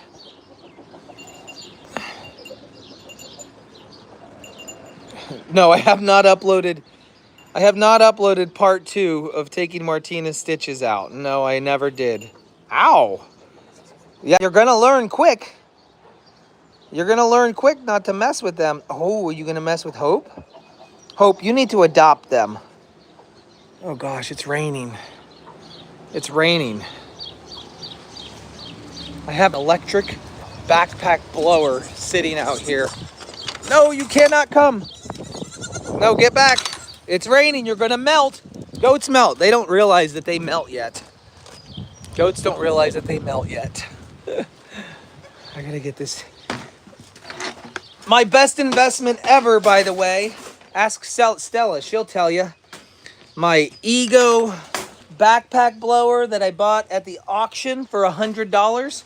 No, I have not uploaded part 2 of taking Martina's stitches out. No, I never did. Ow. Yeah, you're going to learn quick. You're going to learn quick not to mess with them. Oh, are you going to mess with Hope? Hope, you need to adopt them. Oh gosh, it's raining. It's raining. I have an electric backpack blower sitting out here. No, you cannot come. No, get back. It's raining. You're going to melt. Goats melt. They don't realize that they melt yet. Goats don't realize that they melt yet. I got to get this. My best investment ever, by the way. Ask Stella. She'll tell you. My Ego backpack blower that I bought at the auction for $100.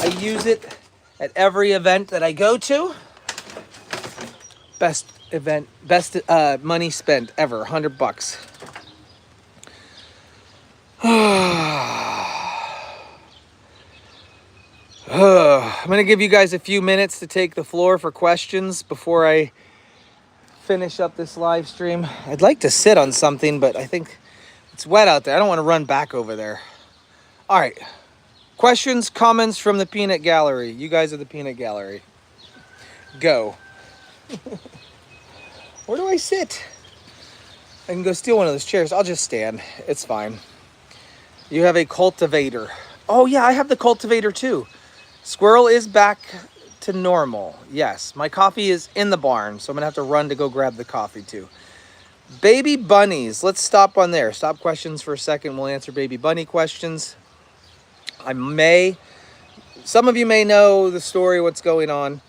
I use it at every event that I go to. Best money spent ever, $100. I'm going to give you guys a few minutes to take the floor for questions before I finish up this live stream. I'd like to sit on something, but I think it's wet out there. I don't want to run back over there. All right. Questions, comments from the peanut gallery. You guys are the peanut gallery. Go. Where do I sit? I can go steal one of those chairs. I'll just stand. It's fine. You have a cultivator. Oh, yeah, I have the cultivator too. Squirrel is back to normal. Yes, my coffee is in the barn, so I'm going to have to run to go grab the coffee too. Baby bunnies. Let's stop on there. Stop questions for a second. We'll answer baby bunny questions. Some of you may know the story, what's going on.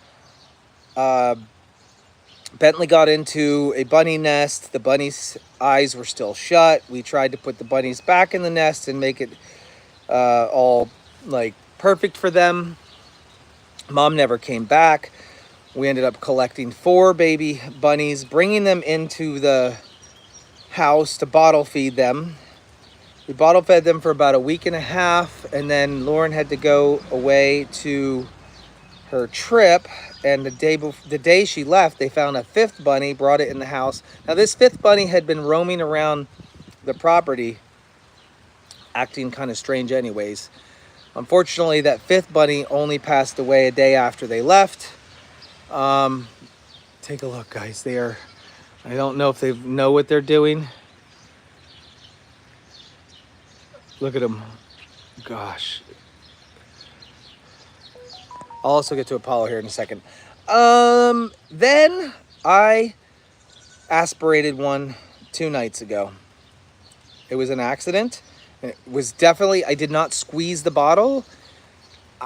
Bentley got into a bunny nest. The bunny's eyes were still shut. We tried to put the bunnies back in the nest and make it all like perfect for them. Mom never came back. We ended up collecting 4 baby bunnies, bringing them into the house to bottle feed them. We bottle fed them for about a week and a half, and then Lauren had to go away to her trip, and the day she left, they found a 5th bunny, brought it in the house. Now this 5th bunny had been roaming around the property, acting kind of strange anyways. Unfortunately, that fifth bunny only passed away a day after they left. Take a look, guys. I don't know if they know what they're doing. Look at them. Gosh. I'll also get to Apollo here in a second. Then I aspirated one 2 nights ago. It was an accident. It was definitely, I did not squeeze the bottle.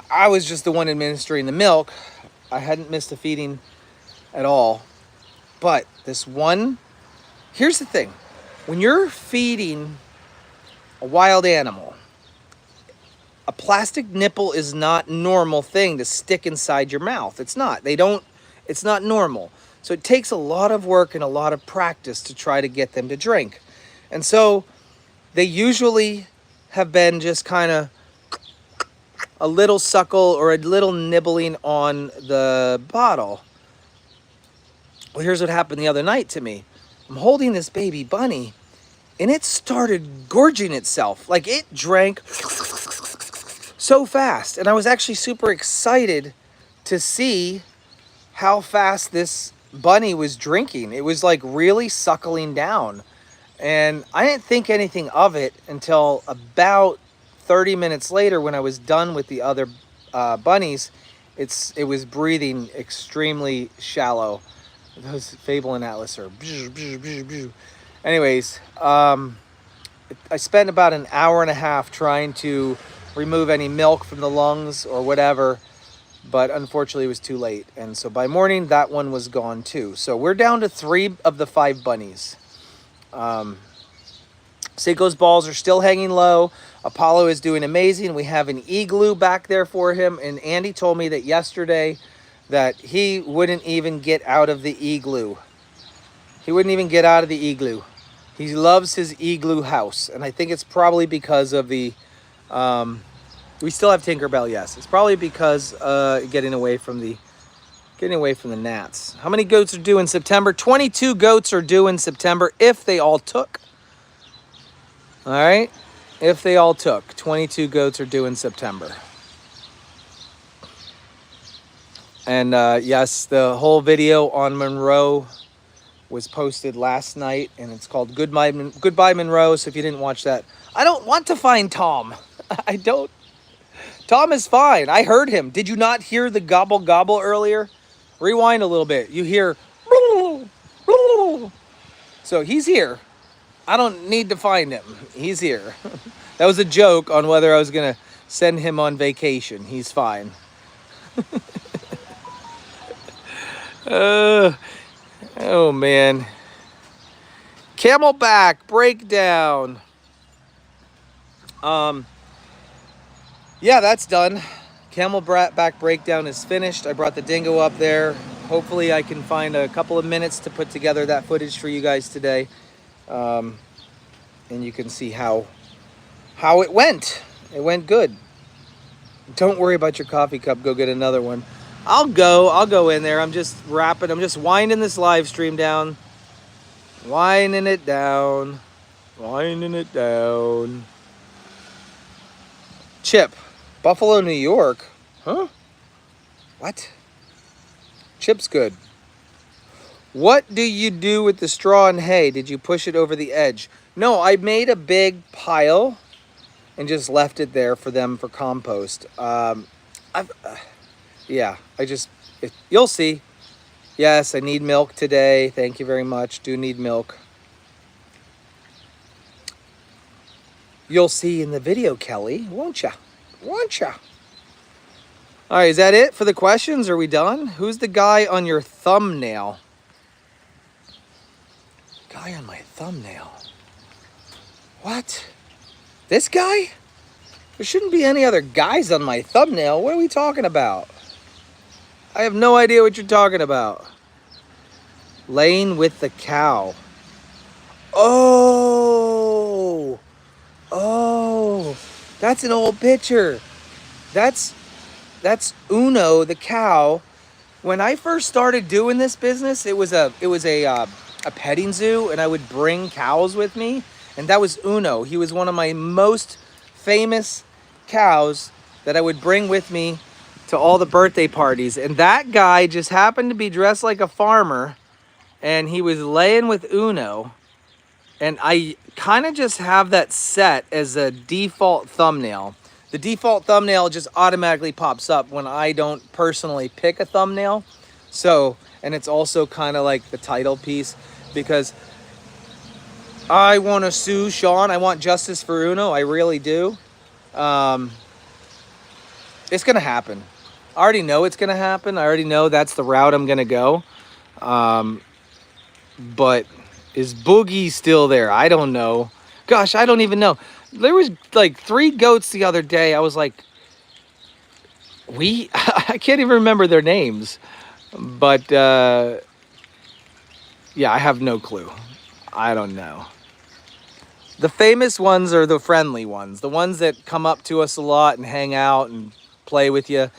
I was just the one administering the milk. I hadn't missed a feeding at all. But this one, here's the thing. When you're feeding a wild animal, a plastic nipple is not a normal thing to stick inside your mouth. It's not. It's not normal. So it takes a lot of work and a lot of practice to try to get them to drink. And so they usually have been just kind of a little suckle or a little nibbling on the bottle. Well, here's what happened the other night to me. I'm holding this baby bunny and it started gorging itself. Like it drank so fast. And I was actually super excited to see how fast this bunny was drinking. It was like really suckling down. And I didn't think anything of it until about 30 minutes later when I was done with the other bunnies. It was breathing extremely shallow. Those Fable and Atlas are... Anyways, I spent about an hour and a half trying to remove any milk from the lungs or whatever, but unfortunately it was too late. And so by morning, that one was gone too. So we're down to 3 of the 5 bunnies. Seiko's balls are still hanging low. Apollo is doing amazing. We have an igloo back there for him. And Andy told me that yesterday that he wouldn't even get out of the igloo. He wouldn't even get out of the igloo. He loves his igloo house. And I think it's probably because of the... we still have Tinkerbell, yes. It's probably because getting away from the gnats. How many goats are due in September? 22 goats are due in September if they all took. All right? If they all took. 22 goats are due in September. And yes, the whole video on Monroe was posted last night, and it's called Goodbye Monroe. So if you didn't watch that, I don't want to find Tom. I don't. Tom is fine. I heard him. Did you not hear the gobble gobble earlier? Rewind a little bit. You hear. So he's here. I don't need to find him. He's here. That was a joke on whether I was going to send him on vacation. He's fine. Oh, man. Camelback breakdown. Yeah, that's done. Camelback breakdown is finished. I brought the dingo up there. Hopefully I can find a couple of minutes to put together that footage for you guys today. And you can see how it went. It went good. Don't worry about your coffee cup. Go get another one. I'll go in there. I'm just wrapping. I'm just winding this live stream down. Winding it down. Winding it down. Chip. Buffalo, New York. Huh? What? Chip's good. What do you do with the straw and hay? Did you push it over the edge? No, I made a big pile and just left it there for them for compost. Yeah, you'll see. Yes, I need milk today. Thank you very much. Do need milk. You'll see in the video, Kelly, won't ya? Won't ya? All right, is that it for the questions? Are we done? Who's the guy on your thumbnail? Guy on my thumbnail. What? This guy? There shouldn't be any other guys on my thumbnail. What are we talking about? I have no idea what you're talking about. Laying with the cow. Oh, that's an old picture. That's Uno, the cow. When I first started doing this business, it was a petting zoo, and I would bring cows with me, and that was Uno. He was one of my most famous cows that I would bring with me to all the birthday parties. And that guy just happened to be dressed like a farmer, and he was laying with Uno. And I kind of just have that set as a default thumbnail. The default thumbnail just automatically pops up when I don't personally pick a thumbnail. So, and it's also kind of like the title piece, because I want to sue Sean. I want justice for Uno. I really do. It's going to happen. I already know it's going to happen. I already know that's the route I'm going to go. But is Boogie still there? I don't know. Gosh, I don't even know. There was like 3 goats the other day. I was like, I can't even remember their names. But yeah, I have no clue. I don't know. The famous ones are the friendly ones. The ones that come up to us a lot and hang out and play with you.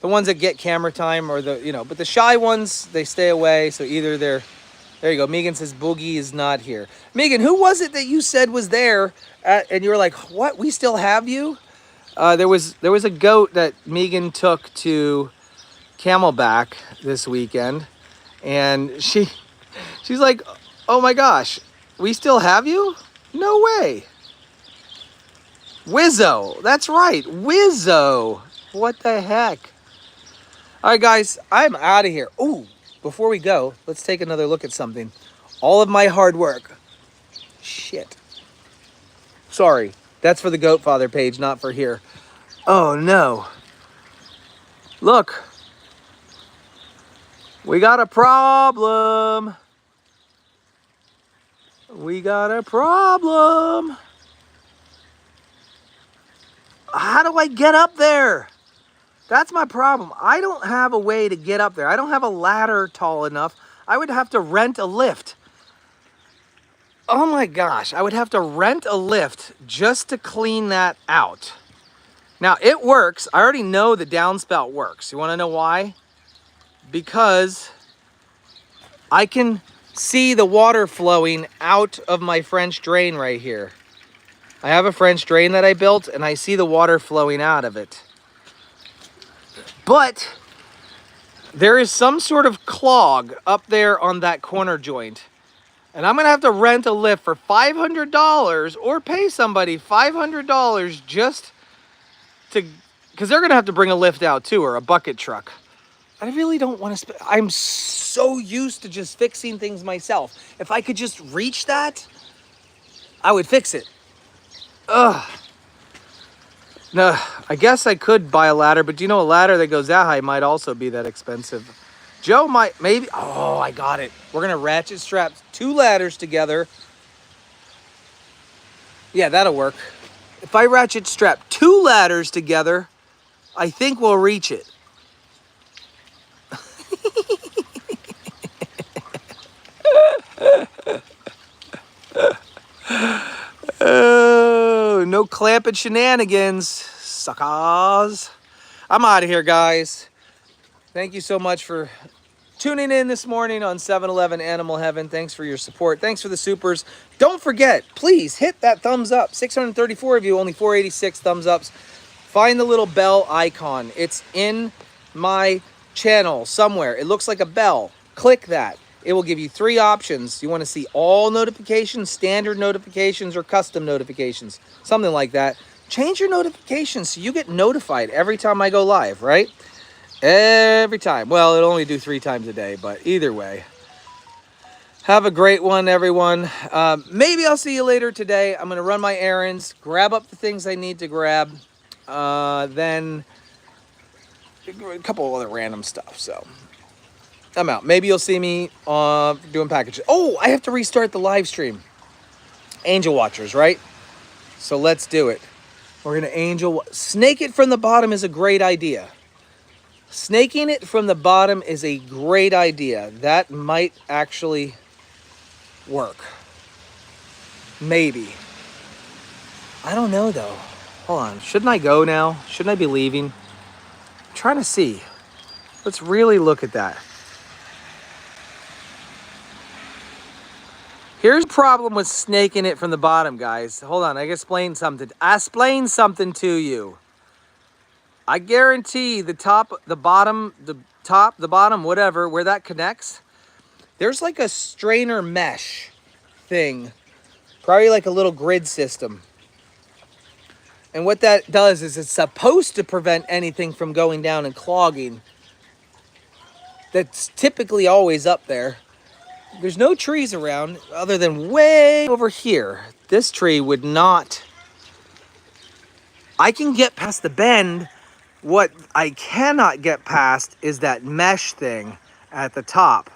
The ones that get camera time, or but the shy ones, they stay away. So either they're, there you go. Megan says Boogie is not here. Megan, who was it that you said was there? And you were like, what? We still have you? There was a goat that Megan took to Camelback this weekend, and she's like, oh my gosh, we still have you? No way. Wizzo, that's right, Wizzo. What the heck? All right, guys, I'm out of here. Ooh, before we go, let's take another look at something. All of my hard work. Shit. Sorry, that's for the Goat Father page, not for here. Oh no. Look. We got a problem. We got a problem. How do I get up there? That's my problem. I don't have a way to get up there. I don't have a ladder tall enough. I would have to rent a lift. Oh my gosh, I would have to rent a lift just to clean that out. Now it works. I already know the downspout works. You want to know why? Because I can see the water flowing out of my French drain right here. I have a French drain that I built, and I see the water flowing out of it. But there is some sort of clog up there on that corner joint. And I'm going to have to rent a lift for $500 or pay somebody $500 just to, because they're going to have to bring a lift out too, or a bucket truck. I really don't want to I'm so used to just fixing things myself. If I could just reach that, I would fix it. Ugh. No, I guess I could buy a ladder, but do you know a ladder that goes that high might also be that expensive? Joe might, maybe. Oh, I got it. We're going to ratchet strap 2 ladders together. Yeah, that'll work. If I ratchet strap 2 ladders together, I think we'll reach it. Oh, no clamping shenanigans, suckers. I'm out of here, guys. Thank you so much for tuning in this morning on 7-Eleven Animal Heaven. Thanks for your support. Thanks for the supers. Don't forget, please hit that thumbs up. 634 of you, only 486 thumbs ups. Find the little bell icon. It's in my channel somewhere. It looks like a bell. Click that. It will give you 3 options. You want to see all notifications, standard notifications, or custom notifications, something like that. Change your notifications so you get notified every time I go live, right? Every time. Well, it'll only do 3 times a day, but either way. Have a great one, everyone. Maybe I'll see you later today. I'm going to run my errands, grab up the things I need to grab, then a couple of other random stuff, so I'm out. Maybe you'll see me doing packages. Oh, I have to restart the live stream. Angel Watchers, right? So let's do it. We're going to snake it from the bottom is a great idea. Snaking it from the bottom is a great idea. That might actually work. Maybe. I don't know though. Hold on. Shouldn't I go now? Shouldn't I be leaving? I'm trying to see. Let's really look at that. Here's the problem with snaking it from the bottom, guys. Hold on, I can explain something. I explain something to you. I guarantee the top, the bottom, the top, the bottom, whatever, where that connects, there's like a strainer mesh thing. Probably like a little grid system. And what that does is it's supposed to prevent anything from going down and clogging. That's typically always up there. There's no trees around other than way over here. This tree would not. I can get past the bend. What I cannot get past is that mesh thing at the top.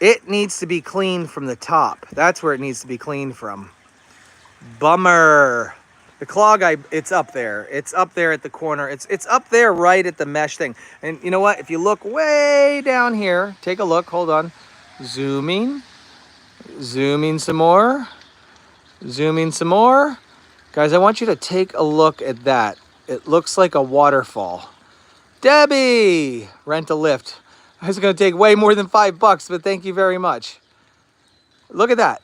It needs to be cleaned from the top. That's where it needs to be cleaned from. Bummer. The clog, it's up there. It's up there at the corner. It's up there right at the mesh thing. And you know what? If you look way down here, take a look. Hold on. Zooming. Zooming some more. Zooming some more. Guys, I want you to take a look at that. It looks like a waterfall. Debbie! Rent a lift. It's going to take way more than $5, but thank you very much. Look at that.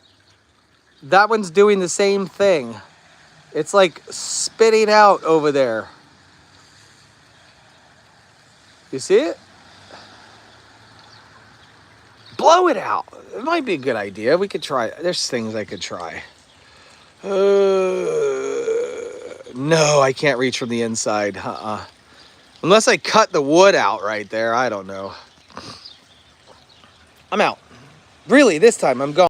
That one's doing the same thing. It's like spitting out over there. You see it? Blow it out. It might be a good idea. We could try. There's things I could try. No, I can't reach from the inside. Unless I cut the wood out right there. I don't know. I'm out. Really, this time I'm going.